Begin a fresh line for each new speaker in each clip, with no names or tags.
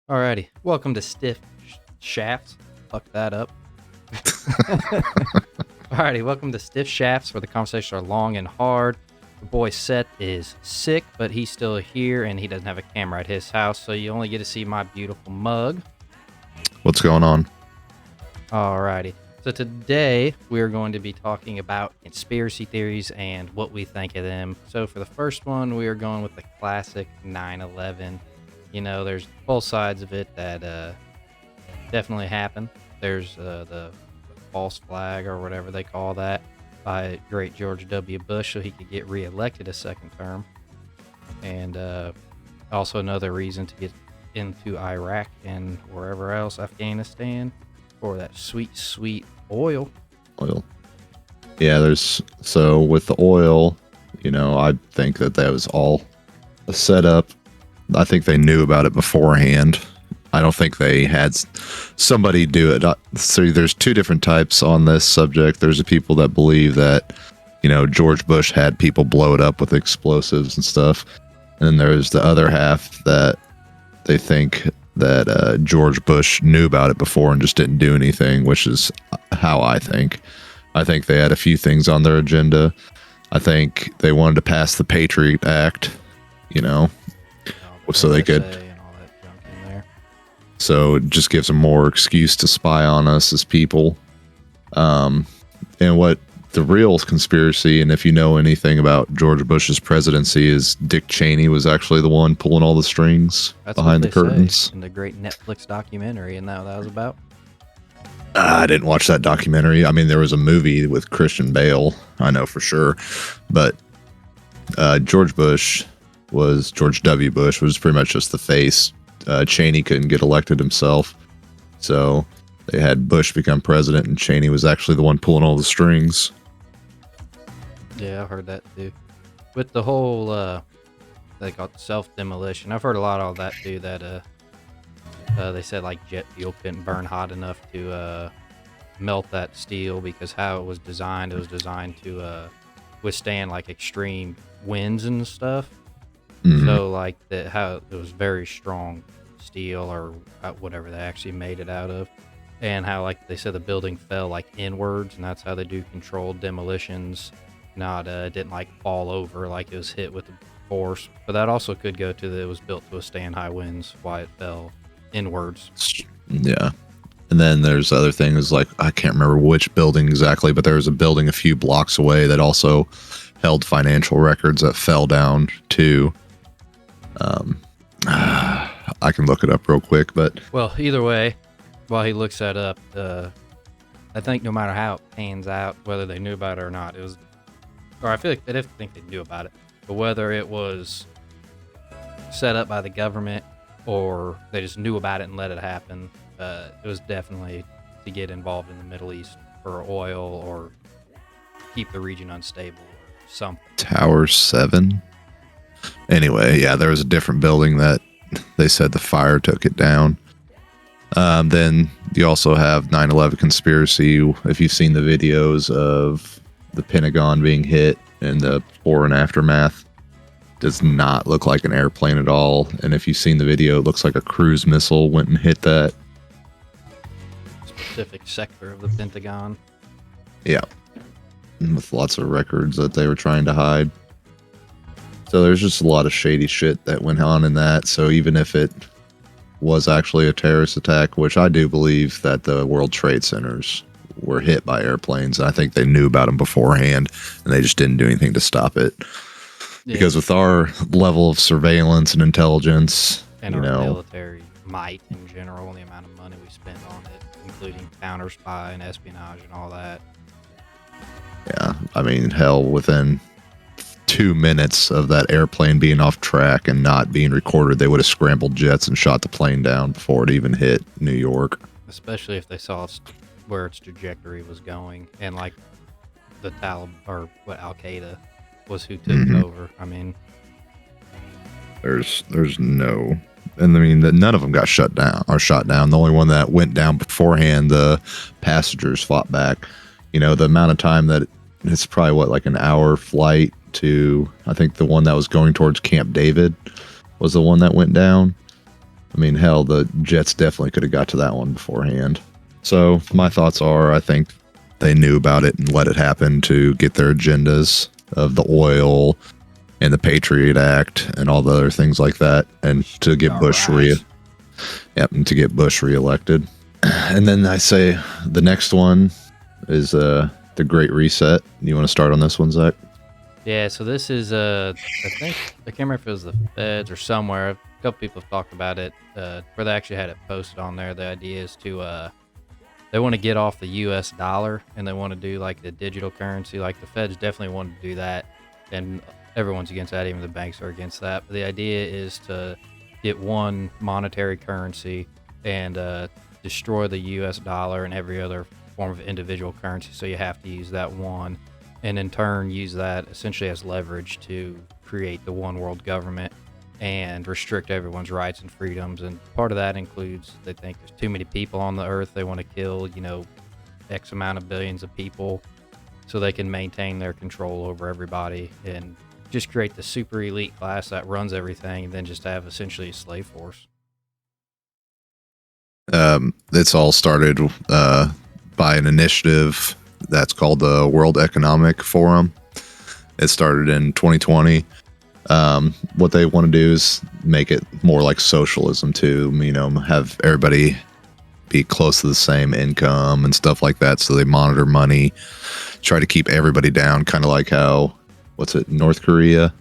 Alrighty, welcome to Stiff Shafts. Fuck that up. Alrighty, welcome to Stiff Shafts, where the conversations are long and hard. The boy Seth is sick, but he's still here, and he doesn't have a camera at his house, so you only get to see my beautiful mug.
What's going on?
Alrighty, so today we're going to be talking about conspiracy theories and what we think of them. So for the first one, we are going with the classic 9/11. You know, there's both sides of it that definitely happened. There's the false flag or whatever they call that by great George W. Bush so he could get reelected a second term. And also another reason to get into Iraq and wherever else, Afghanistan, for that sweet, sweet oil.
Yeah, so with the oil, I think that was all a setup. I think they knew about it beforehand. I don't think they had somebody do it. So there's two different types on this subject. There's the people that believe that, George Bush had people blow it up with explosives and stuff. And then there's the other half that they think that George Bush knew about it before and just didn't do anything, which is how I think. I think they had a few things on their agenda. I think they wanted to pass the Patriot Act, so they could.
And all that junk in there.
So it just gives them more excuse to spy on us as people. And what the real conspiracy, and if you know anything about George Bush's presidency, is Dick Cheney was actually the one pulling all the strings behind the curtains.
In the great Netflix documentary, and that was about.
I didn't watch that documentary. I mean, there was a movie with Christian Bale, I know for sure. But George W. Bush was pretty much just the face. Cheney couldn't get elected himself. So they had Bush become president, and Cheney was actually the one pulling all the strings.
Yeah, I've heard that too. With the whole, they call it self-demolition, I've heard a lot of that too, that they said like jet fuel couldn't burn hot enough to melt that steel because how it was designed to withstand like extreme winds and stuff.
Mm-hmm.
So like how it was very strong steel or whatever they actually made it out of, and how like they said the building fell like inwards, and that's how they do controlled demolitions. Not it didn't like fall over like it was hit with force, but that also could go to that it was built to withstand high winds, why it fell inwards.
Yeah. And then there's other things like, I can't remember which building exactly, but there was a building a few blocks away that also held financial records that fell down too. I can look it up real quick, but
well, either way, while he looks that up, I think no matter how it pans out, whether they knew about it or not, I feel like they didn't think they knew about it, but whether it was set up by the government or they just knew about it and let it happen, it was definitely to get involved in the Middle East for oil or keep the region unstable or something.
Tower 7. Anyway, yeah, there was a different building that they said the fire took it down. Then you also have 9/11 conspiracy. If you've seen the videos of the Pentagon being hit and the before and aftermath, does not look like an airplane at all. And if you've seen the video, it looks like a cruise missile went and hit that
specific sector of the Pentagon.
Yeah. With lots of records that they were trying to hide. So there's just a lot of shady shit that went on in that. So even if it was actually a terrorist attack, which I do believe that the World Trade Centers were hit by airplanes, I think they knew about them beforehand and they just didn't do anything to stop it. Yeah. Because with our level of surveillance and intelligence,
and our military might in general, and the amount of money we spend on it, including counter spy and espionage and all that.
Yeah, I mean, hell, within 2 minutes of that airplane being off track and not being recorded, they would have scrambled jets and shot the plane down before it even hit New York.
Especially if they saw where its trajectory was going, and like the Taliban or Al Qaeda was who took it over. I mean,
there's no, and I mean none of them got shot down. The only one that went down beforehand, the passengers fought back. The amount of time that it's probably like an hour flight to, I think the one that was going towards Camp David was the one that went down. I mean, hell, the Jets definitely could have got to that one beforehand. So my thoughts are, I think they knew about it and let it happen to get their agendas of the oil and the Patriot Act and all the other things like that, and to get and to get Bush reelected. And then I say the next one is the Great Reset. You want to start on this one, Zach?
Yeah, so this is I think I can't remember if it was the Feds or somewhere. A couple people have talked about it, where they actually had it posted on there. The idea is to they want to get off the U.S. dollar and they want to do like the digital currency. Like the Feds definitely wanted to do that, and everyone's against that. Even the banks are against that. But the idea is to get one monetary currency and destroy the U.S. dollar and every other form of individual currency. So you have to use that one, and in turn use that essentially as leverage to create the one world government and restrict everyone's rights and freedoms. And part of that includes they think there's too many people on the earth. They want to kill, X amount of billions of people so they can maintain their control over everybody and just create the super elite class that runs everything, and then just have essentially a slave force.
It's all started by an initiative that's called the World Economic Forum. It started in 2020. What they want to do is make it more like socialism too, have everybody be close to the same income and stuff like that. So they monitor money, try to keep everybody down, kind of like how, North Korea?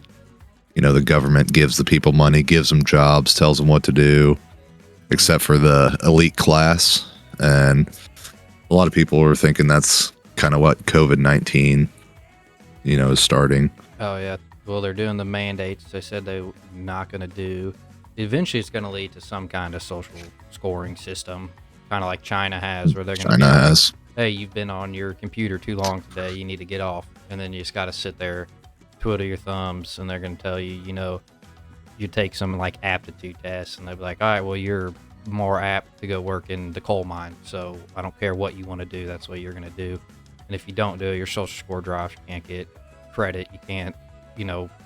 The government gives the people money, gives them jobs, tells them what to do, except for the elite class. And a lot of people are thinking that's kind of what COVID-19, is starting.
Oh, yeah. Well, they're doing the mandates. They said they're not going to do. Eventually, it's going to lead to some kind of social scoring system, kind of like China has, where they're going to
has.
Hey, you've been on your computer too long today. You need to get off. And then you just got to sit there, twiddle your thumbs, and they're going to tell you, you take some like aptitude tests, and they'll be like, all right, well, you're more apt to go work in the coal mine. So I don't care what you want to do. That's what you're going to do. And if you don't do it, your social score drops. You can't get credit. You can't,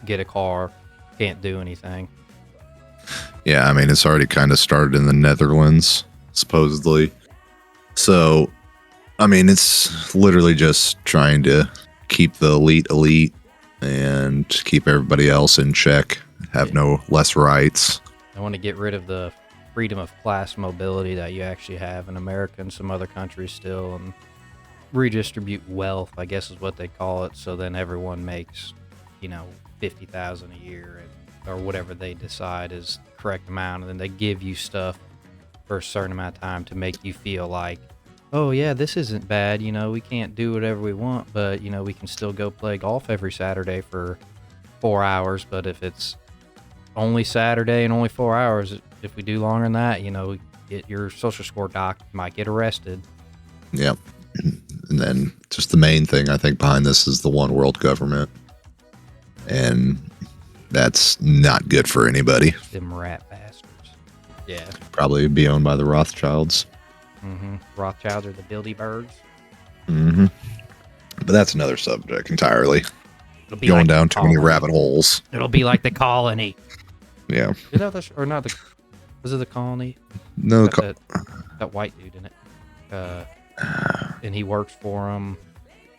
get a car. Can't do anything.
Yeah, I mean, it's already kind of started in the Netherlands, supposedly. So, I mean, it's literally just trying to keep the elite and keep everybody else in check, have no less rights.
I want to get rid of the freedom of class mobility that you actually have in America and some other countries still, and redistribute wealth, I guess is what they call it. So then everyone makes, $50,000 a year, or whatever they decide is the correct amount, and then they give you stuff for a certain amount of time to make you feel like, oh yeah, this isn't bad. We can't do whatever we want, but we can still go play golf every Saturday for 4 hours. But if it's only Saturday and only 4 hours, if we do longer than that, get your social score doc, might get arrested.
Yep. And then just the main thing I think behind this is the one world government. And that's not good for anybody.
Them rat bastards. Yeah.
Probably be owned by the Rothschilds.
Mm-hmm. Rothschilds are the Bilderbergs.
Mm-hmm. But that's another subject entirely.
It'll be
going
like
down too many rabbit holes.
It'll be like the Colony.
Yeah.
Or not the... Was it the Colony?
No.
That white dude in it. And he works for him,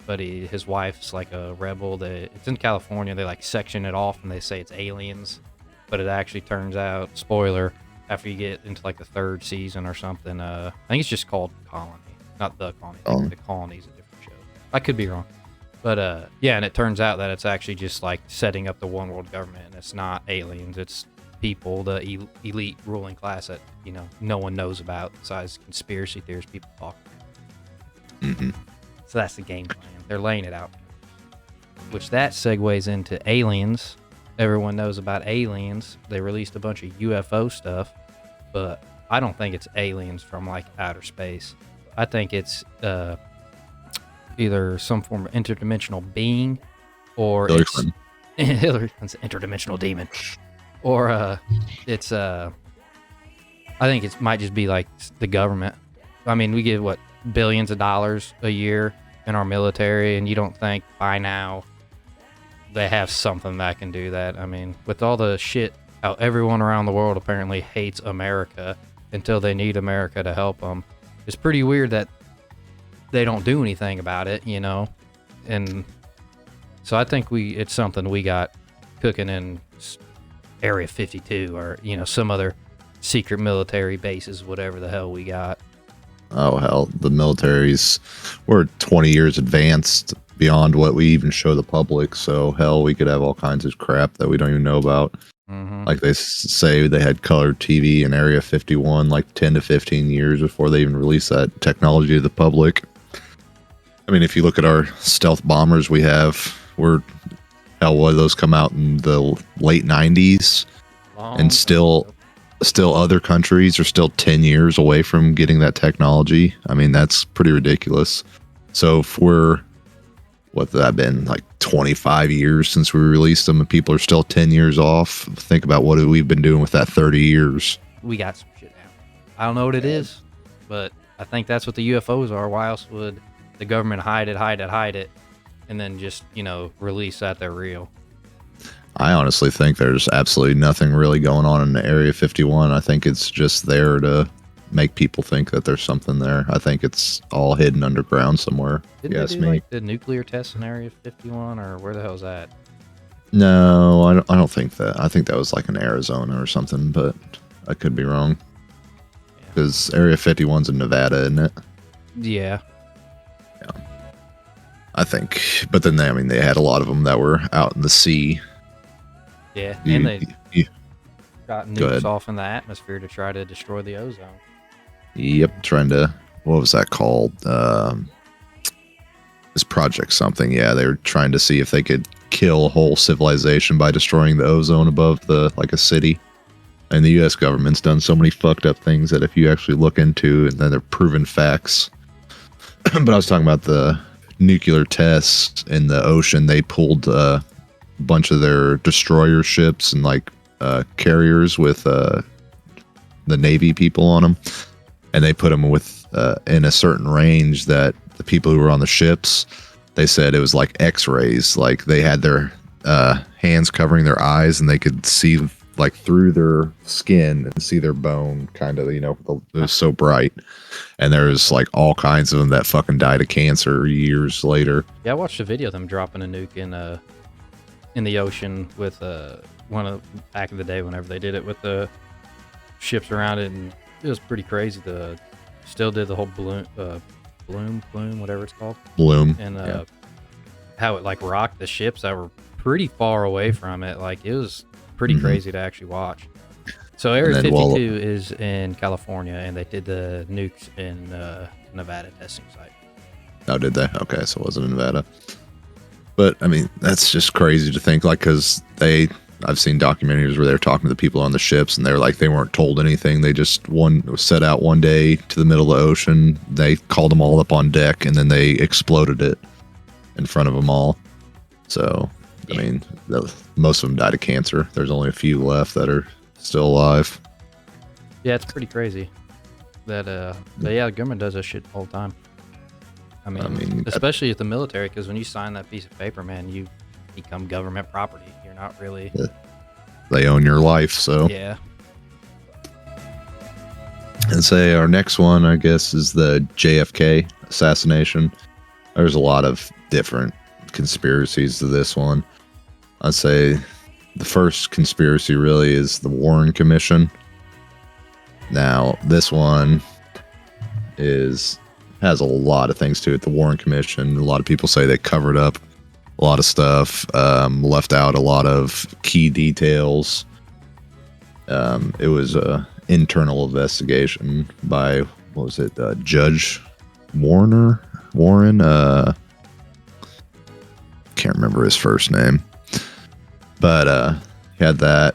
but his wife's like a rebel. It's in California. They like section it off and they say it's aliens, but it actually turns out, spoiler, after you get into like the third season or something, I think it's just called Colony, not the Colony.
Oh.
The Colony's a different show. I could be wrong, but yeah, and it turns out that it's actually just like setting up the one world government, and it's not aliens. It's people, the elite ruling class that no one knows about besides conspiracy theorists people talk about.
Mm-hmm.
So that's the game plan. They're laying it out. Which that segues into aliens. Everyone knows about aliens. They released a bunch of UFO stuff, but I don't think it's aliens from like outer space. I think it's either some form of interdimensional being, or Hillary Clinton's an interdimensional demon, or it's I think it might just be like the government. I mean, we give billions of dollars a year in our military, and you don't think by now they have something that can do that? I mean, with all the shit how everyone around the world apparently hates America until they need America to help them. It's pretty weird that they don't do anything about it, you know? And so I think it's something we got cooking in Area 52 or, you know, some other secret military bases, whatever the hell we got.
Oh, hell. The we're 20 years advanced beyond what we even show the public. So, hell, we could have all kinds of crap that we don't even know about.
Mm-hmm.
Like they say they had color TV in Area 51 like 10 to 15 years before they even released that technology to the public. I mean, if you look at our stealth bombers we have, what those come out in the late 90s? And still other countries are still 10 years away from getting that technology. I mean, that's pretty ridiculous. So if what's that been, like 25 years since we released them and people are still 10 years off, think about what we've been doing with that 30 years.
We got some shit out. I don't know what it is, but I think that's what the UFOs are. Why else would the government hide it, and then just, you know, release that they're real?
I honestly think there's absolutely nothing really going on in Area 51. I think it's just there to make people think that there's something there. I think it's all hidden underground somewhere.
Didn't they do like the nuclear tests in Area 51, or where the hell's that?
No, I don't think that. I think that was like in Arizona or something, but I could be wrong. Because Area 51's in Nevada, isn't it?
Yeah.
Yeah. I think. But then, they had a lot of them that were out in the sea.
Yeah, and they got nukes off in the atmosphere to try to destroy the ozone.
Yep, trying to, what was that called? This project something. Yeah, they were trying to see if they could kill a whole civilization by destroying the ozone above a city. And the U.S. government's done so many fucked up things that if you actually look into, and then they're proven facts. But I was talking about the nuclear tests in the ocean. They pulled a bunch of their destroyer ships and carriers with the Navy people on them, and they put them in a certain range that the people who were on the ships, they said it was like X-rays. Like they had their hands covering their eyes, and they could see through their skin and see their bone, kind of. It was so bright. And there's all kinds of them that fucking died of cancer years later.
Yeah, I watched a video of them dropping a nuke in the ocean with back in the day whenever they did it with the ships around it, and it was pretty crazy. Still did the whole bloom, whatever it's called.
Bloom.
And how it rocked the ships that were pretty far away from it. It was pretty crazy to actually watch. So Area 52 is in California, and they did the nukes in Nevada testing site.
Oh, did they? Okay, so it wasn't in Nevada. But that's just crazy to think, because I've seen documentaries where they're talking to the people on the ships, and they're they weren't told anything. They just set out one day to the middle of the ocean. They called them all up on deck, and then they exploded it in front of them all. So, yeah. Most of them died of cancer. There's only a few left that are still alive.
Yeah, it's pretty crazy. But yeah, the government does that shit all the time. Especially at the military, because when you sign that piece of paper, man, you become government property. You're not really...
Yeah. They own your life, so...
Yeah.
And say our next one, I guess, is the JFK assassination. There's a lot of different conspiracies to this one. I'd say the first conspiracy really is the Warren Commission. Now, this one has a lot of things to it. The Warren Commission, a lot of people say they covered up a lot of stuff, left out a lot of key details. It was a internal investigation by, Judge Warren? Can't remember his first name. But he had that.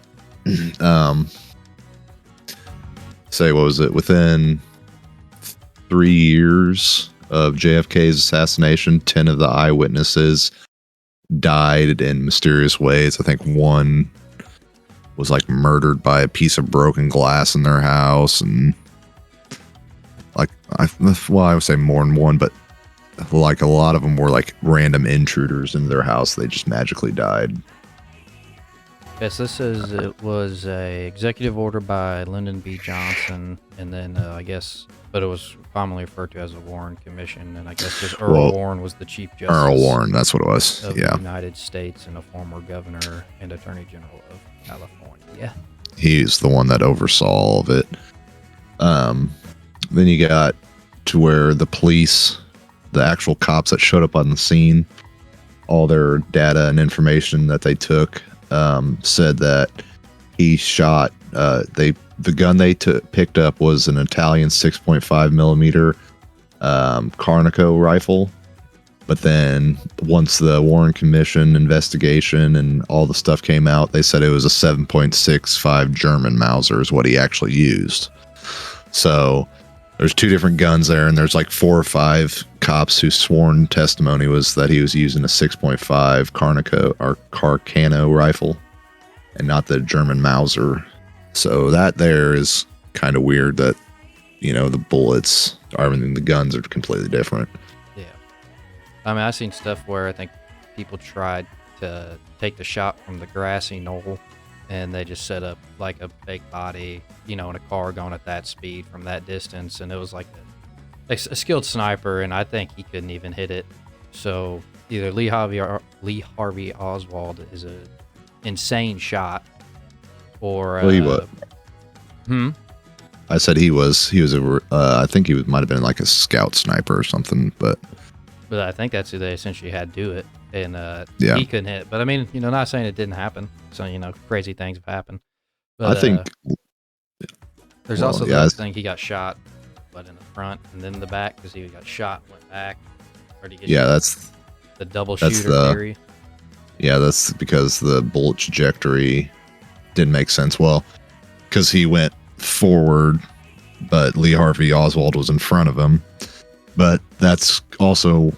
Within 3 years of JFK's assassination, 10 of the eyewitnesses died in mysterious ways. I think one was murdered by a piece of broken glass in their house, and I would say more than one, but a lot of them were random intruders into their house. They just magically died.
Yes, this is it was a executive order by Lyndon B. Johnson, and then I guess, but it was commonly referred to as a Warren Commission, and I guess just Earl
Well,
Warren was the Chief
Earl
Justice
Warren, that's what it was.
of the
Yeah.
United States and a former governor and Attorney General of California.
He's the one that oversaw all of it. Then you got to where the police, the actual cops that showed up on the scene, all their data and information that they took, said that he shot. The gun they picked up was an Italian 6.5 millimeter Carnico rifle. But then once the Warren Commission investigation and all the stuff came out, they said it was a 7.65 German Mauser is what he actually used. So there's two different guns there, and there's like 4 or 5 cops whose sworn testimony was that he was using a 6.5 Carnico or Carcano rifle and not the German Mauser. So that there is kind of weird that, the bullets, the guns are completely different.
Yeah. I mean, I've seen stuff where I think people tried to take the shot from the grassy knoll, and they just set up like a fake body, in a car going at that speed from that distance, and it was like a skilled sniper, and I think he couldn't even hit it. So either Lee Harvey Oswald is a insane shot, or
Well, he was. I said he was I think he might have been like a scout sniper or something, but
I think that's who they essentially had do it, and
Yeah.
he couldn't hit. But I mean, not saying it didn't happen. So crazy things have happened. But
I think
there's
well,
also
yeah,
the
I-
thing he got shot, but in the front and then in the back because he got shot and went back. Or did he get
yeah,
shot?
that's
The double
that's
shooter
the-
theory.
yeah, that's because the bullet trajectory didn't make sense. Well, because he went forward, but Lee Harvey Oswald was in front of him. But that's also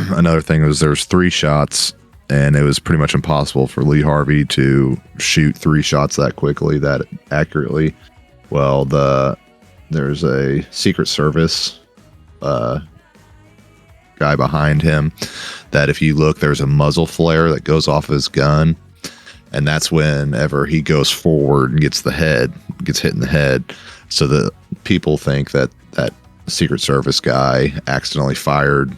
another thing was there's 3 shots, and it was pretty much impossible for Lee Harvey to shoot 3 shots that quickly, that accurately. Well, there's a Secret Service guy behind him that if you look, there's a muzzle flare that goes off his gun, and that's whenever he goes forward and gets hit in the head. So the people think that Secret Service guy accidentally fired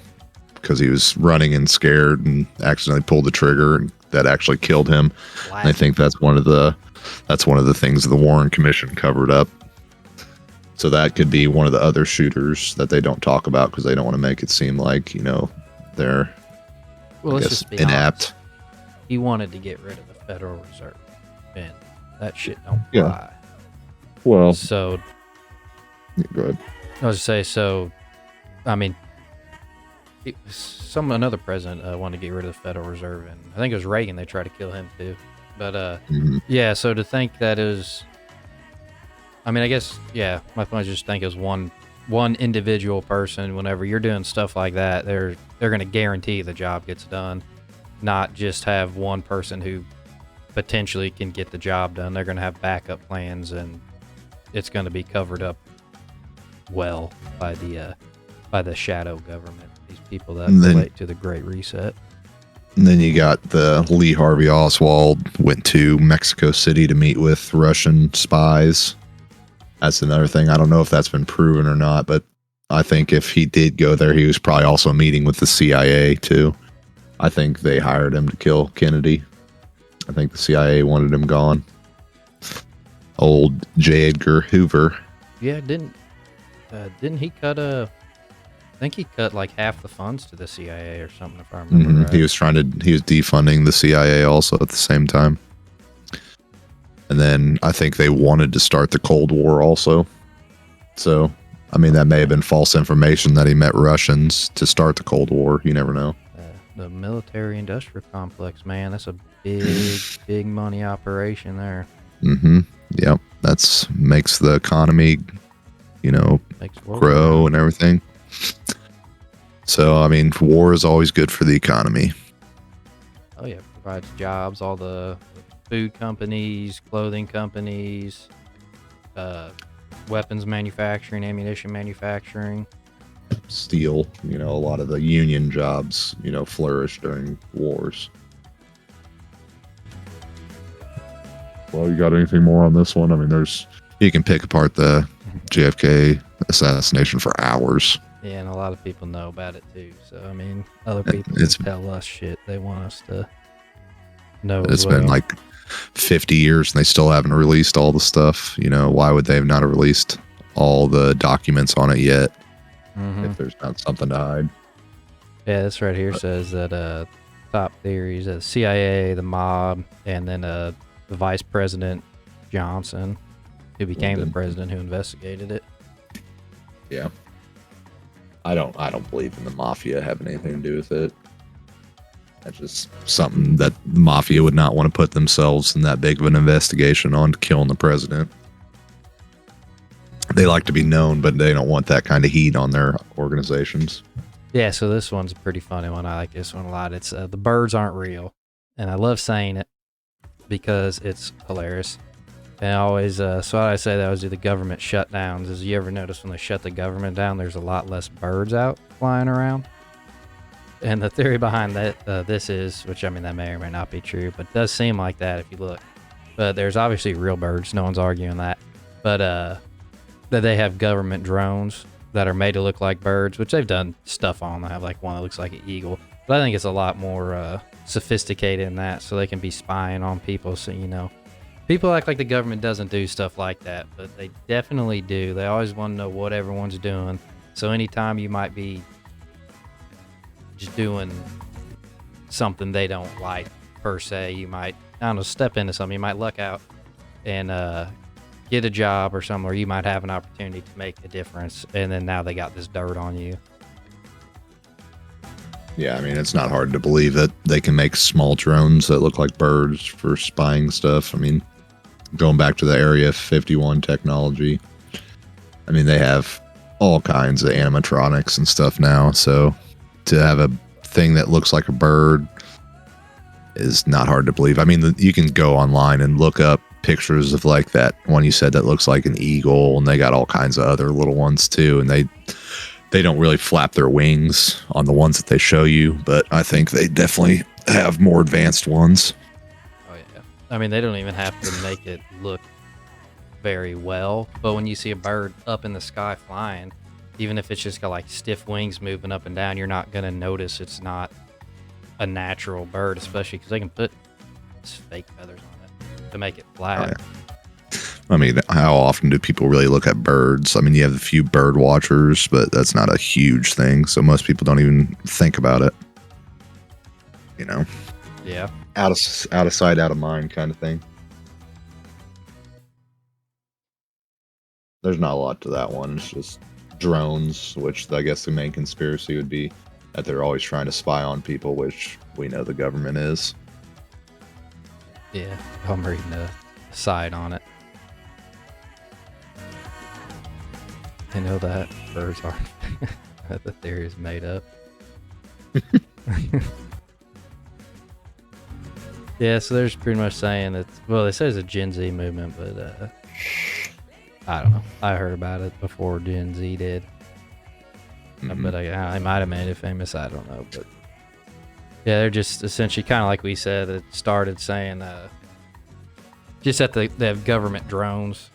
because he was running and scared and accidentally pulled the trigger, and that actually killed him. And I think that's one of the things the Warren Commission covered up. So that could be one of the other shooters that they don't talk about because they don't want to make it seem like they're
Well,
I
let's
guess
just be
inept.
honest. He wanted to get rid of the Federal Reserve, and that shit don't
Yeah.
fly.
Well,
So
go ahead.
I was to say, so I mean, another president wanted to get rid of the Federal Reserve, and I think it was Reagan. They tried to kill him too. But
Mhm.
yeah. So to think that is, I mean, I guess yeah. My point is just think as one individual person. Whenever you're doing stuff like that, they're going to guarantee the job gets done, not just have one person who potentially can get the job done. They're going to have backup plans, and it's going to be covered up well by the shadow government, these people that
And then-
relate to the Great Reset.
And then you got the Lee Harvey Oswald went to Mexico City to meet with Russian spies. That's another thing. I don't know if that's been proven or not, but I think if he did go there, he was probably also meeting with the CIA too. I think they hired him to kill Kennedy. I think the CIA wanted him gone. Old J. Edgar Hoover.
Yeah, didn't he cut I think he cut like half the funds to the CIA or something, if I remember right.
He was defunding the CIA also at the same time. And then I think they wanted to start the Cold War also. So, I mean, that may have been false information that he met Russians to start the Cold War. You never know.
The military-industrial complex, man, that's a big, big money operation there.
Mm-hmm. Yep. That's makes the economy,
Makes the world
grow and everything. So, I mean, war is always good for the economy.
Oh yeah, provides jobs. All the food companies, clothing companies, weapons manufacturing, ammunition manufacturing.
Steel, a lot of the union jobs, flourish during wars. well, you got anything more on this one? I mean, you can pick apart the JFK assassination for hours.
Yeah, and a lot of people know about it too. So I mean, other people can tell us shit they want us to know.
It's been like 50 years and they still haven't released all the stuff. You know, why would they have not released all the documents on it yet if there's not something to hide?
Yeah, this right here says that top theories: the CIA, the mob, and then the Vice President Johnson, who became the president, who investigated it.
Yeah. I don't believe in the mafia having anything to do with it. That's just something that the mafia would not want to put themselves in that big of an investigation on, killing the president. They like to be known, but they don't want that kind of heat on their organizations.
Yeah, so this one's a pretty funny one. I like this one a lot. It's the birds aren't real, and I love saying it because it's hilarious. And I always, so what I say that was do the government shutdowns. Is you ever notice when they shut the government down, there's a lot less birds out flying around? And the theory behind that, this is, which I mean, that may or may not be true, but it does seem like that if you look. But there's obviously real birds. No one's arguing that. But that they have government drones that are made to look like birds, which they've done stuff on. They have like one that looks like an eagle. But I think it's a lot more sophisticated than that, so they can be spying on people. So, you know, people act like the government doesn't do stuff like that, but they definitely do. They always want to know what everyone's doing. So anytime you might be just doing something they don't like, per se, you might, I don't know, step into something. You might luck out and get a job or somewhere. You might have an opportunity to make a difference, and then now they got this dirt on you.
Yeah, I mean, it's not hard to believe that they can make small drones that look like birds for spying stuff. I mean, going back to the Area 51 technology, I mean, they have all kinds of animatronics and stuff now. So to have a thing that looks like a bird is not hard to believe. I mean, you can go online and look up pictures of like that one you said that looks like an eagle, and they got all kinds of other little ones too. And they don't really flap their wings on the ones that they show you, but I think they definitely have more advanced ones.
Oh yeah, I mean, they don't even have to make it look very well, but when you see a bird up in the sky flying, even if it's just got like stiff wings moving up and down, you're not gonna notice it's not a natural bird, especially because they can put fake feathers on it to make it flat.
Oh, yeah. I mean, how often do people really look at birds? I mean, you have a few bird watchers, but that's not a huge thing. So most people don't even think about it. You know?
Yeah.
Out of sight, out of mind kind of thing. There's not a lot to that one. It's just drones, which I guess the main conspiracy would be that they're always trying to spy on people, which we know the government is.
Yeah, I'm reading the side on it. I know that birds aren't. That the theory is made up. Yeah, so they're just pretty much saying that. Well, they say it's a Gen Z movement, but I don't know. I heard about it before Gen Z did. But I might have made it famous. I don't know, but yeah, they're just essentially kind of like we said. It started saying just that they have government drones.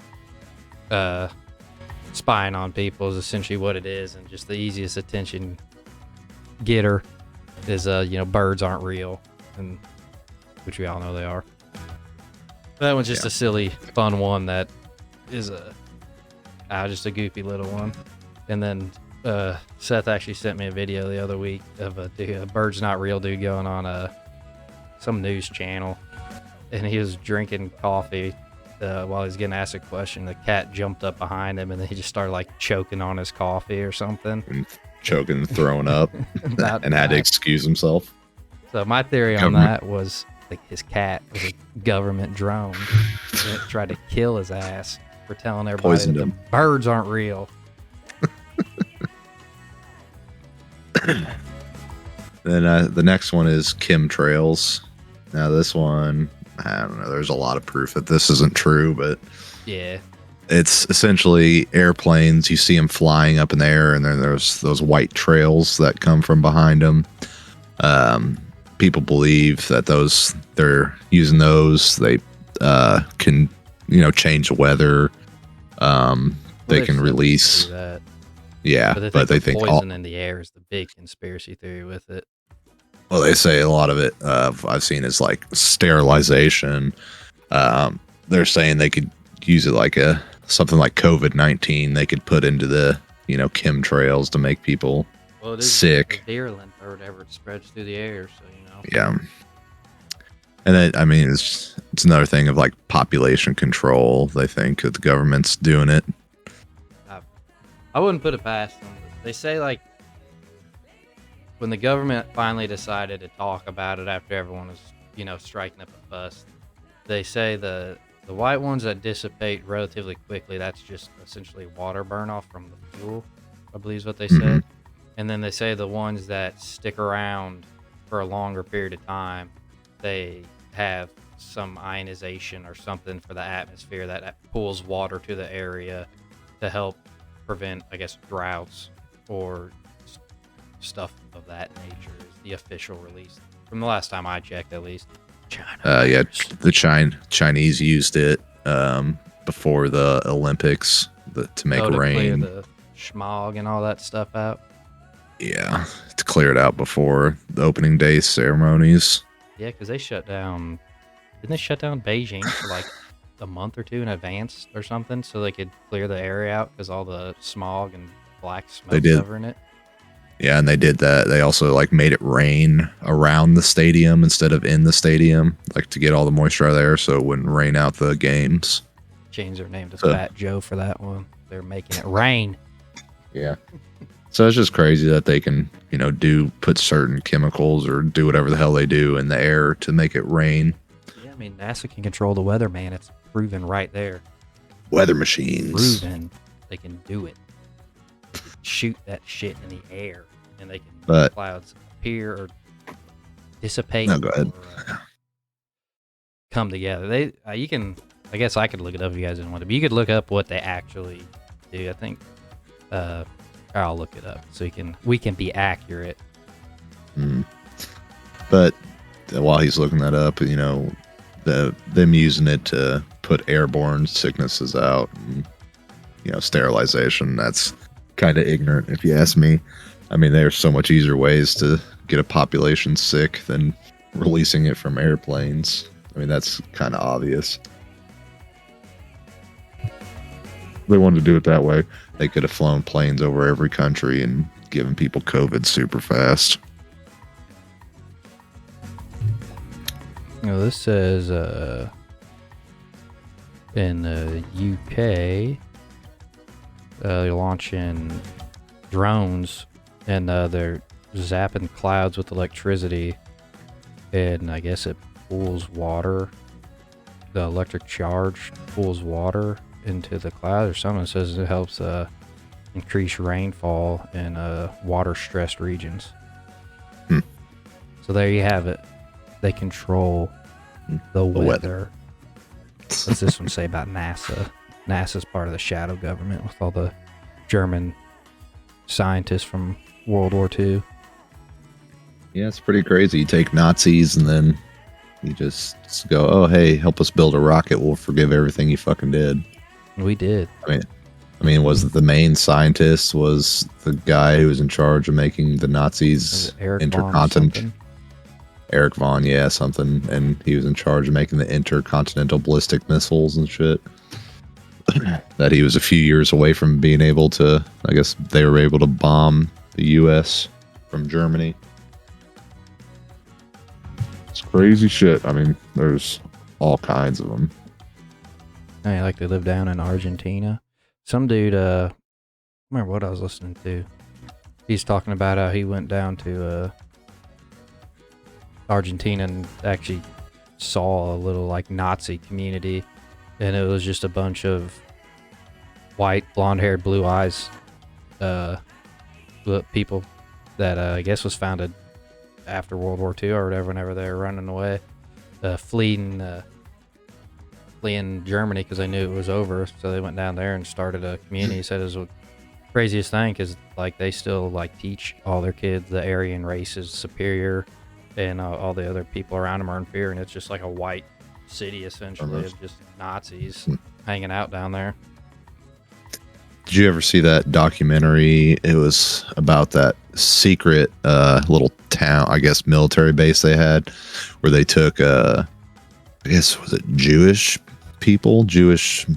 Spying on people is essentially what it is, and just the easiest attention getter is birds aren't real, and which we all know they are. That one's just a silly, fun one that is just a goofy little one. And then Seth actually sent me a video the other week of a birds not real dude going on some news channel, and he was drinking coffee. While he was getting asked a question, the cat jumped up behind him, and then he just started like choking on his coffee or something.
And choking and throwing up and had to excuse himself.
So my theory on that was like his cat was a government drone and it tried to kill his ass for telling everybody that the birds aren't real.
Then the next one is chemtrails. Now this one, I don't know. There's a lot of proof that this isn't true, but
yeah,
it's essentially airplanes. You see them flying up in the air, and then there's those white trails that come from behind them. People believe that they're using those. can change weather. They can release.
That.
Yeah,
but they
think
think poison in the air is the big conspiracy theory with it.
Well, they say a lot of it I've seen is like sterilization. They're saying they could use it like something like COVID-19. They could put into the chemtrails to make people sick.
Virulent or whatever, it spreads through the air. So
Yeah. And then, I mean, it's another thing of like population control. They think that the government's doing it.
I wouldn't put it past them. They say like when the government finally decided to talk about it after everyone was, striking up a fuss, they say the white ones that dissipate relatively quickly, that's just essentially water burn off from the fuel, I believe is what they said. And then they say the ones that stick around for a longer period of time, they have some ionization or something for the atmosphere that pulls water to the area to help prevent, I guess, droughts or stuff of that nature is the official release. From the last time I checked, at least. China.
Yeah, the Chinese used it before the Olympics to make rain.
Clear the smog and all that stuff out.
Yeah, to clear it out before the opening day ceremonies.
Yeah, because they shut down. Didn't they shut down Beijing for like a month or two in advance or something so they could clear the area out because all the smog and black smoke covering it?
Yeah, and they did that. They also like made it rain around the stadium instead of in the stadium, like to get all the moisture out of there so it wouldn't rain out the games.
Changed their name to Fat Joe for that one. They're making it rain.
Yeah. So it's just crazy that they can, put certain chemicals or do whatever the hell they do in the air to make it rain.
Yeah, I mean, NASA can control the weather, man. It's proven right there.
Weather machines.
Proven they can do it. They can shoot that shit in the air, and they can make clouds appear or dissipate.
No, go ahead.
Or, come together. You can. I guess I could look it up if you guys didn't want to. But you could look up what they actually do. I think. I'll look it up so we can be accurate.
But while he's looking that up, them using it to put airborne sicknesses out, and, sterilization, that's kind of ignorant if you ask me. I mean, there's so much easier ways to get a population sick than releasing it from airplanes. I mean, that's kind of obvious. They wanted to do it that way. They could have flown planes over every country and given people COVID super fast.
This says in the UK, they're launching drones and they're zapping clouds with electricity, and I guess it pulls water. The electric charge pulls water into the cloud or something. It says it helps increase rainfall in water stressed regions. So there you have it. They control the weather. What's this one say about NASA? NASA's part of the shadow government with all the German scientists from World War II.
Yeah, it's pretty crazy. You take Nazis and then you just go, oh, hey, help us build a rocket. We'll forgive everything you fucking did.
We did.
I mean, was the main scientist was the guy who was in charge of making the Nazis intercontinental? Eric Von, yeah, something. And he was in charge of making the intercontinental ballistic missiles and shit. That he was a few years away from being able to, I guess they were able to bomb the U.S. from Germany. It's crazy shit. I mean, there's all kinds of them.
Hey, like they live down in Argentina. Some dude, I remember what I was listening to. He's talking about how he went down to Argentina and actually saw a little like Nazi community, and it was just a bunch of white, blonde-haired, blue eyes people that I guess was founded after World War II or whatever, whenever they were running away, fleeing Germany because they knew it was over. So they went down there and started a community. He said it was the craziest thing because like they still like teach all their kids the Aryan race is superior, and all the other people around them are inferior, and it's just like a white city essentially of just Nazis hanging out down there.
Did you ever see that documentary? It was about that secret little town, I guess, military base they had, where they took, I guess, was it Jewish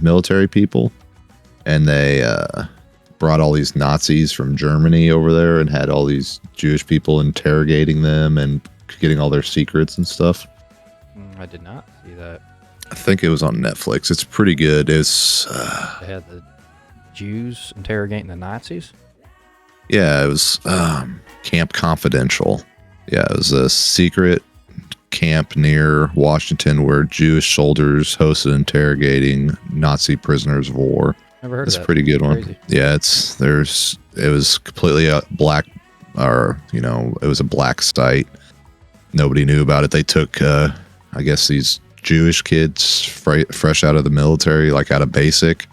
military people, and they brought all these Nazis from Germany over there and had all these Jewish people interrogating them and getting all their secrets and stuff.
I did not see that.
I think it was on Netflix. It's pretty good. It's
They had the Jews interrogating the Nazis.
yeah, it was Camp Confidential. Yeah, it was a secret camp near Washington where Jewish soldiers hosted interrogating Nazi prisoners of war.
Never heard
It's
of that.
a pretty good one.
Crazy.
Yeah, it was completely black, or it was a black site. Nobody knew about it. They took I guess these Jewish kids fresh out of the military, like out of basic,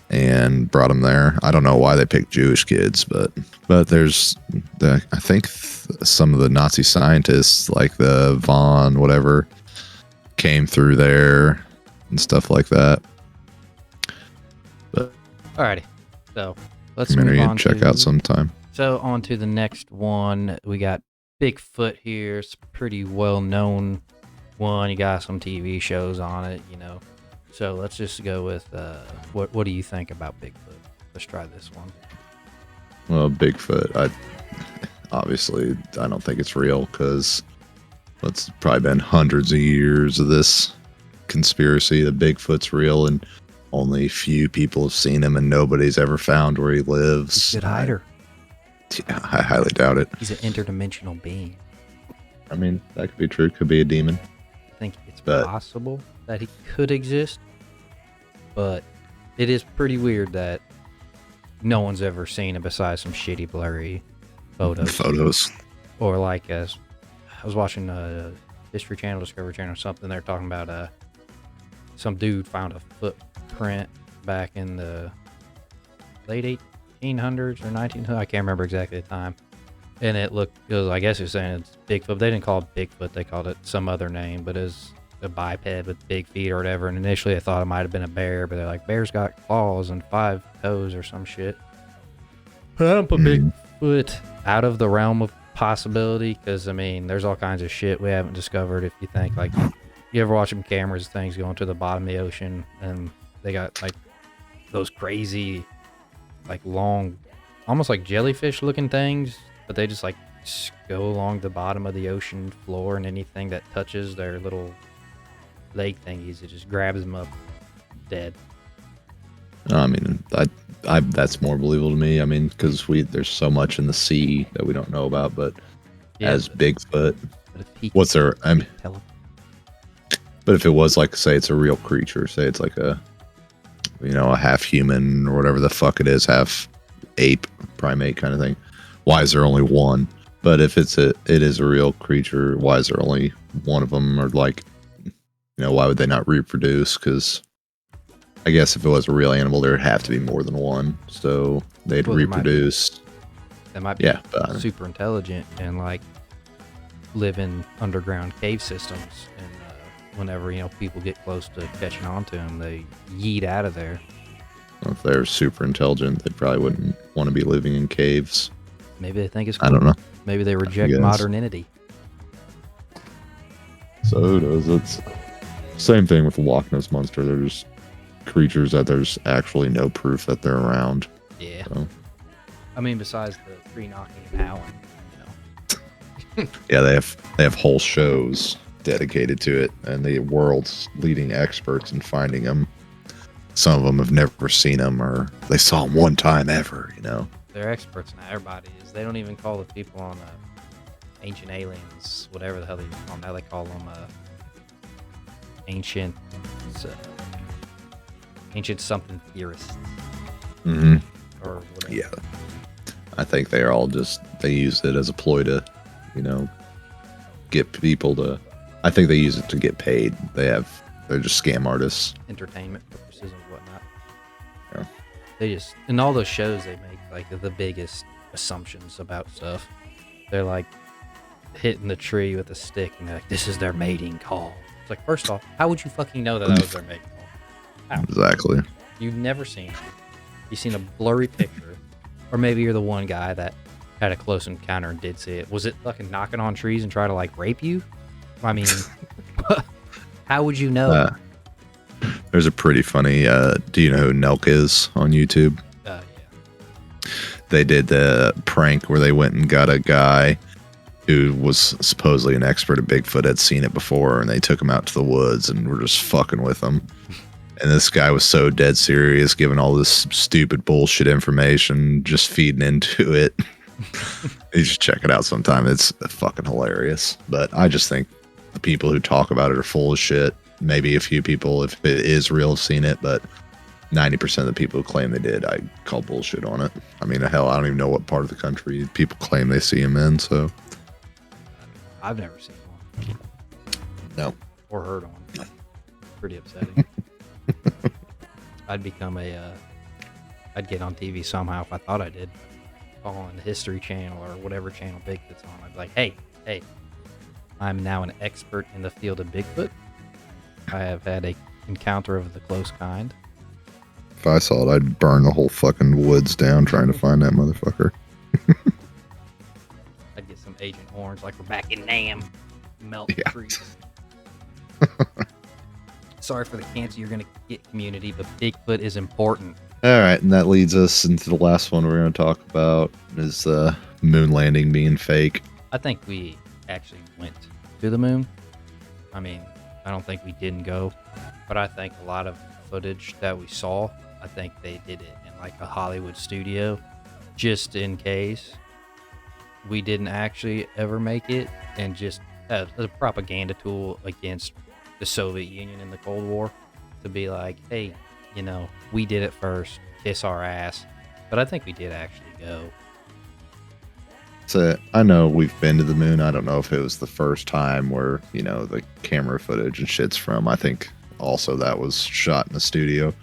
and brought them there. I don't know why they picked Jewish kids, but there's I think some of the Nazi scientists, like the von whatever, came through there and stuff like that. But
Alrighty, so let's move
you
on.
check out sometime.
So on to the next one. We got Bigfoot here. It's a pretty well known one. You got some TV shows on it, So let's just go with what do you think about Bigfoot? Let's try this one.
Well, Bigfoot, obviously I don't think it's real, because it's probably been hundreds of years of this conspiracy that Bigfoot's real, and only few people have seen him, and nobody's ever found where he lives.
He's a good hider.
Yeah, I highly doubt it.
He's an interdimensional being.
I mean, that could be true. Could be a demon.
I think it's possible that he could exist, but it is pretty weird that no one's ever seen him besides some shitty blurry photos. Or like I was watching History Channel, Discovery Channel, or something. They're talking about some dude found a footprint back in the late 1800s or 1900s. I can't remember exactly the time. And I guess it's saying it's Bigfoot. They didn't call it Bigfoot. They called it some other name, but it's a biped with big feet or whatever. And initially I thought it might have been a bear, but they're like, bears got claws and 5 toes or some shit. But I don't put Bigfoot out of the realm of possibility, because, there's all kinds of shit we haven't discovered. If you think, like, you ever watch them cameras, things going to the bottom of the ocean, and they got, like, those crazy, like, long, almost like jellyfish looking things, but they just, like, go along the bottom of the ocean floor, and anything that touches their little leg thingies, it just grabs them up dead.
That's more believable to me. Because there's so much in the sea that we don't know about. But Bigfoot, what's there? But if it was, like, say it's a real creature, say it's like a half human or whatever the fuck it is, half ape, primate kind of thing, why is there only one? But if it is a real creature, why is there only one of them? Or, like, why would they not reproduce? Because I guess if it was a real animal, there would have to be more than one, so they'd reproduce.
They might be super intelligent and, like, live in underground cave systems, and whenever people get close to catching on to them, they yeet out of there.
Well, if they're super intelligent, they probably wouldn't want to be living in caves.
Maybe they think it's cool.
I don't know.
Maybe they reject modernity.
So who knows? It's same thing with the Loch Ness Monster. There's creatures that there's actually no proof that they're around.
Yeah.
So.
Besides the tree knocking and howling,
Yeah, they have whole shows dedicated to it, and the world's leading experts in finding them. Some of them have never seen them, or they saw them one time ever.
They're experts now. Everybody is. They don't even call the people on ancient aliens, whatever the hell they call them. Now they call them ancient something theorists.
Mm-hmm.
Or whatever.
Yeah. I think they use it as a ploy to, get people to. I think they use it to get paid. They're just scam artists.
Entertainment purposes and whatnot.
Yeah.
They just, in all those shows, they make, like, the biggest assumptions about stuff. They're like hitting the tree with a stick, and they're like, this is their mating call. It's like, first off, how would you fucking know that was their maiden home? How?
Exactly.
You've never seen it. You've seen a blurry picture. Or maybe you're the one guy that had a close encounter and did see it. Was it fucking knocking on trees and try to, like, rape you? I mean, how would you know?
There's a pretty funny, do you know who Nelk is on YouTube?
Yeah.
They did the prank where they went and got a guy who was supposedly an expert at Bigfoot, had seen it before, and they took him out to the woods and were just fucking with him. And this guy was so dead serious, giving all this stupid bullshit information, just feeding into it. You should check it out sometime. It's fucking hilarious. But I just think the people who talk about it are full of shit. Maybe a few people, if it is real, have seen it, but 90% of the people who claim they did, I call bullshit on it. I mean, hell, I don't even know what part of the country people claim they see him in, so.
I've never seen one.
No.
Or heard one. Pretty upsetting. I'd become I'd get on TV somehow if I thought I did. Call on the History Channel or whatever channel Bigfoot's on. I'd be like, hey, I'm now an expert in the field of Bigfoot. I have had a encounter of the close kind.
If I saw it, I'd burn the whole fucking woods down trying to find that motherfucker.
I'd get some Agent Orange like we're back in Nam. Melt the trees. Sorry for the cancer you're going to get, community, but Bigfoot is important.
All right, and that leads us into the last one we're going to talk about is the moon landing being fake.
I think we actually went to the moon. I mean, I don't think we didn't go, but I think a lot of footage that we saw, I think they did it in like a Hollywood studio just in case we didn't actually ever make it, and just as a propaganda tool against the Soviet Union in the Cold War, to be like, hey, you know, we did it first, kiss our ass. But I think we did actually go.
So I know we've been to the moon. I don't know if it was the first time where, you know, the camera footage and shit's from. I think also that was shot in the studio.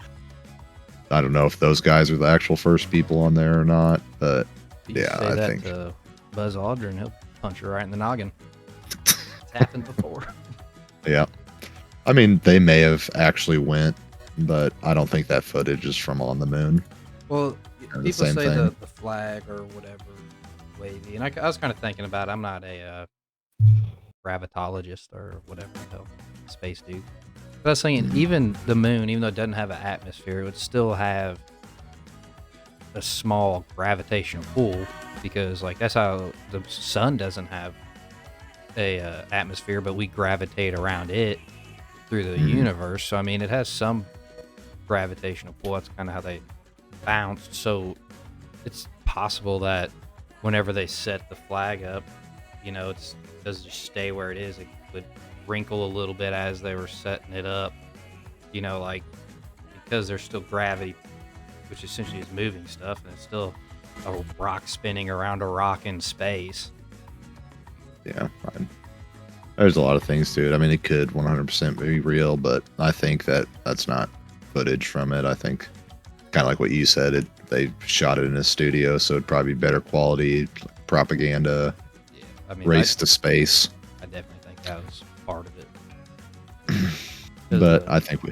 I don't know if those guys are the actual first people on there or not, but yeah, I think
to Buzz Aldrin, he'll punch you right in the noggin. It's happened before.
Yeah. I mean, they may have actually went, but I don't think that footage is from on the moon.
Well,
Or
people say
thing.
the flag or whatever wavy, and I was kind of thinking about it. I'm not a gravitologist or whatever the hell, space dude. But I was thinking, even the moon, even though it doesn't have an atmosphere, it would still have a small gravitational pull, because like that's how the sun doesn't have a atmosphere, but we gravitate around it through the universe. So I mean, it has some gravitational pull. That's kind of how they bounced. So it's possible that whenever they set the flag up, you know, it doesn't just stay where it is. It would wrinkle a little bit as they were setting it up, you know, like because there's still gravity, which essentially is moving stuff, and it's still a rock spinning around a rock in space.
Yeah, fine. There's a lot of things to it. I mean, it could 100% be real, but I think that that's not footage from it. I think kind of like what you said, they shot it in a studio, so it'd probably be better quality propaganda.
Yeah, I mean,
race to space.
I definitely think that was part of it.
But I think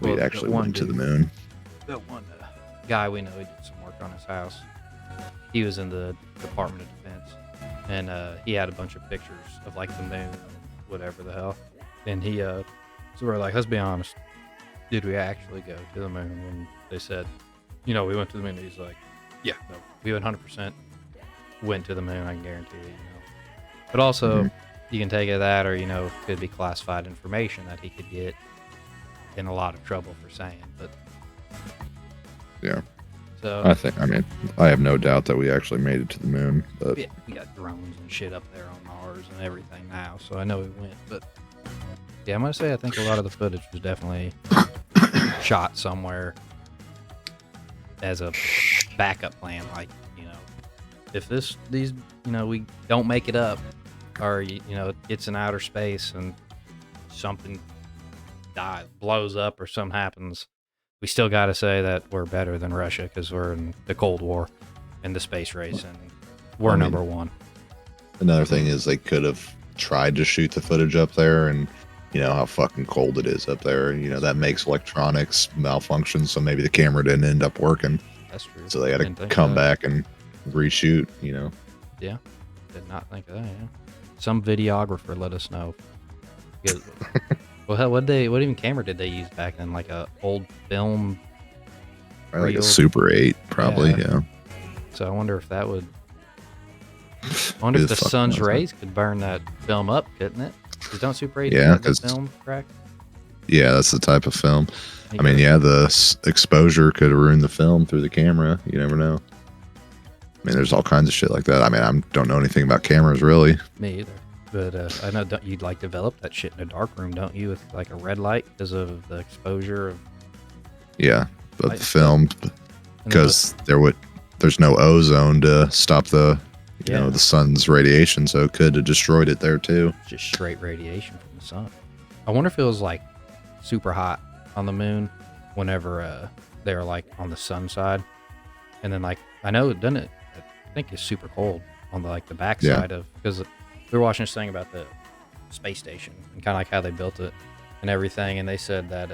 we actually went to the moon.
That one guy we know, he did some work on his house. He was in the Department of Defense, and he had a bunch of pictures of like the moon, whatever the hell. And he, so we're like, let's be honest, did we actually go to the moon? And they said, you know, we went to the moon. He's like, yeah, no, we 100% went to the moon. I can guarantee you, you know. But also, you can take it that, or, you know, could be classified information that he could get in a lot of trouble for saying. But
yeah.
So
I mean, I have no doubt that we actually made it to the moon. But
yeah, we got drones and shit up there on Mars and everything now, so I know we went. But yeah, I'm gonna say I think a lot of the footage was definitely shot somewhere as a backup plan. Like, you know, if these, you know, we don't make it up, or you know, it gets in outer space and something blows up or something happens, we still got to say that we're better than Russia because we're in the Cold War and the space race, and we're number one.
Another thing is they could have tried to shoot the footage up there and you know how fucking cold it is up there. You know
That's
that
true.
makes electronics malfunction, so maybe the camera didn't end up working.
That's true.
So they had to
Didn't think of
come
that.
back and reshoot. You know.
Yeah. Did not think of that. Yeah. Some videographer let us know. Because- well, hell, what even camera did they use back then? Like a old film
Probably like a
reel.
Super 8, probably.
Yeah.
Yeah.
So I wonder if that would. I wonder
Who
if the
fuck
sun's
knows, man?
rays could burn that film up, couldn't it? Because don't Super 8
Yeah,
have the
because
film crack?
yeah, that's the type of film.
You
I mean,
gotta-
yeah, the exposure could ruin the film through the camera. You never know. I mean, there's all kinds of shit like that. I mean, I don't know anything about cameras really.
Me either. But I know you'd like develop that shit in a dark room, don't you? With like a red light because of the exposure of
Yeah, but
light
the
and stuff.
film
And then
because there's no ozone to stop the
Yeah.
the sun's radiation, so it could have destroyed it there too.
just straight radiation from the sun. I wonder if it was like super hot on the moon whenever they were like on the sun side, and then like I know it doesn't. I think it's super cold on the like the backside of because we were watching this thing about the space station and kind of like how they built it and everything, and they said that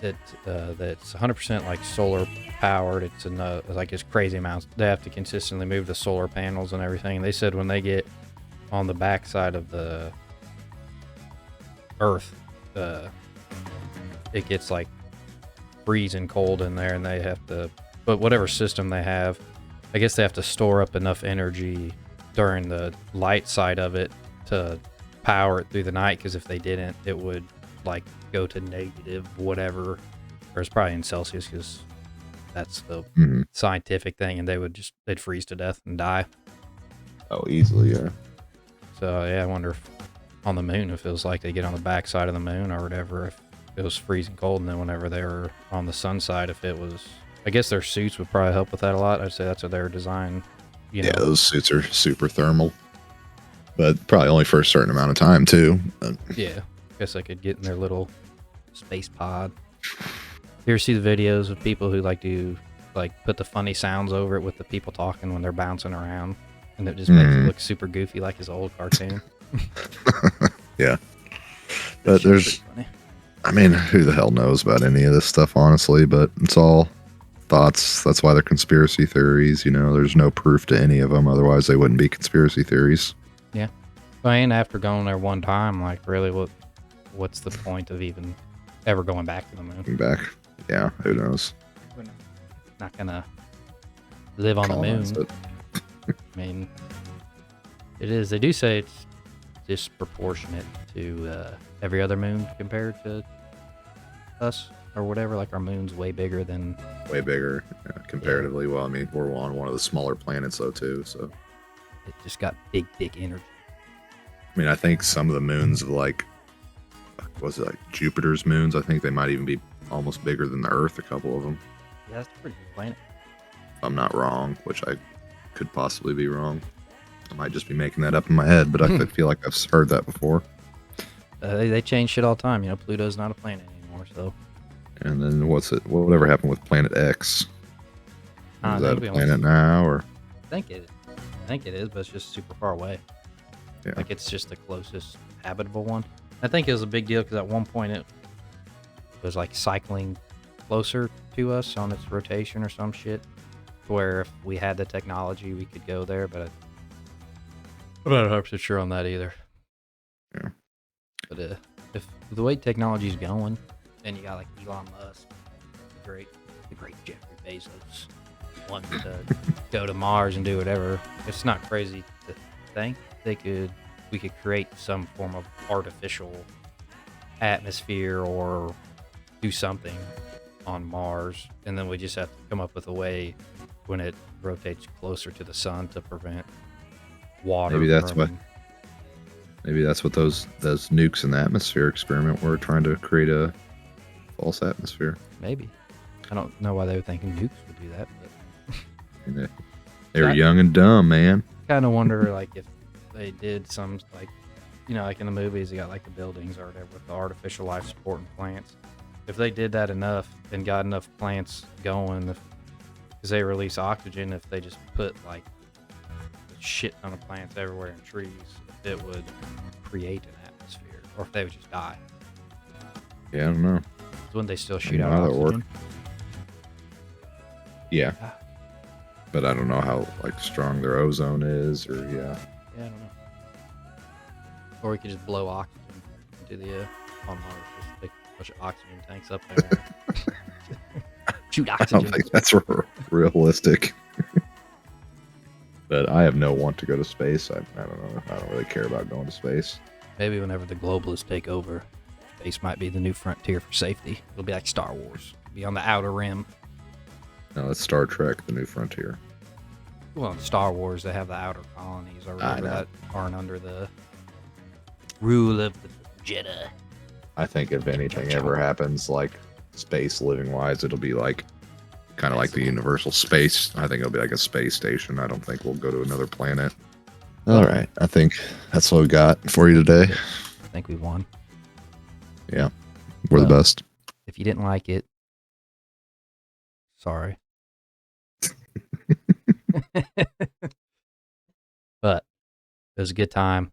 that it's 100% like solar powered. It's like it's crazy amounts. They have to consistently move the solar panels and everything. And they said when they get on the backside of the Earth, it gets like freezing cold in there, and they have to. But whatever system they have, I guess they have to store up enough energy during the light side of it to power it through the night. Because if they didn't, it would like go to negative whatever, or it's probably in Celsius because that's the
Mhm.
scientific thing, and they'd freeze to death and die.
Oh, easily, yeah.
So yeah, I wonder if on the moon if it was like they get on the back side of the moon or whatever, if it was freezing cold, and then whenever they were on the sun side, if it was, I guess their suits would probably help with that a lot. I'd say that's what they're designed. You know,
Yeah, those suits are super thermal, but probably only for a certain amount of time too.
yeah. I guess I could get in their little space pod. You ever see the videos of people who like to like put the funny sounds over it with the people talking when they're bouncing around, and it just makes it look super goofy like his old cartoon.
Yeah,
That
but
shit's
there's,
pretty funny.
I mean, who the hell knows about any of this stuff, honestly? But it's all thoughts. That's why they're conspiracy theories. You know, there's no proof to any of them. Otherwise, they wouldn't be conspiracy theories.
Yeah. I mean, after going there one time, like really, what's the point of even ever going back to the moon?
Coming back, yeah, who knows?
We're not gonna live on the moon.
Colonize it.
I mean, it is. They do say it's disproportionate to every other moon compared to us or whatever. Like our moon's way bigger than.
Way bigger, comparatively. Well, I mean, we're on one of the smaller planets though too. So,
It just got big energy.
I mean, I think some of the moons of like, was it like Jupiter's moons? I think they might even be almost bigger than the Earth. A couple of them.
Yeah, that's a pretty big planet.
If I'm not wrong, which I could possibly be wrong. I might just be making that up in my head, but I feel like I've heard that before.
They change shit all the time. You know, Pluto's not a planet anymore, so.
And then whatever happened with Planet X?
I
Is
think
that
we
a
almost-
planet now, or
I think it is, but it's just super far away.
Yeah.
Like it's just the closest habitable one. I think it was a big deal because at one point it was like cycling closer to us on its rotation or some shit. Where if we had the technology, we could go there, but I'm not 100% sure on that either.
Yeah.
But if the way technology's going, then you got like Elon Musk, the great Jeffrey Bezos, wanting to go to Mars and do whatever. It's not crazy to think we could create some form of artificial atmosphere or do something on Mars, and then we just have to come up with a way when it rotates closer to the sun to prevent water.
Maybe that's what those nukes in the atmosphere experiment were, trying to create a false atmosphere.
Maybe. I don't know why they were thinking nukes would do that, but
And they were young and dumb, man.
kind of wonder like if they did some like, you know, like in the movies you got like the buildings or whatever with the artificial life supporting plants. If they did that enough and got enough plants going, because they release oxygen, if they just put like a shit ton of plants everywhere and trees, it would create an atmosphere. or if they would just die.
Yeah, I don't know.
Wouldn't they still
I
shoot
don't
out
know how that
oxygen?
Yeah.
Ah.
But I don't know how like strong their ozone is, or
Yeah, I don't know. Or we could just blow oxygen into the on Mars. Just take a bunch of oxygen tanks up there. Shoot
I don't
oxygen.
think that's realistic. But I have no want to go to space. I don't know. I don't really care about going to space.
Maybe whenever the globalists take over, space might be the new frontier for safety. It'll be like Star Wars. Be on the outer rim.
No, it's Star Trek: The New Frontier.
Well, in Star Wars, they have the outer colonies or
I
whatever
know.
that aren't under the rule of the Jedi.
I think if anything ever happens, like space living wise, it'll be like kind of like the universal space. I think it'll be like a space station. I don't think we'll go to another planet. All right. I think that's what we got for you today.
I think we won.
Yeah. We're the best.
If you didn't like it, sorry. But it was a good time.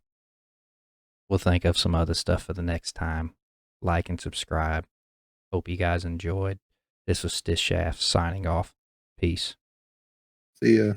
We'll think of some other stuff for the next time. Like and subscribe. Hope you guys enjoyed. This was Stish Shaft signing off. Peace.
See ya.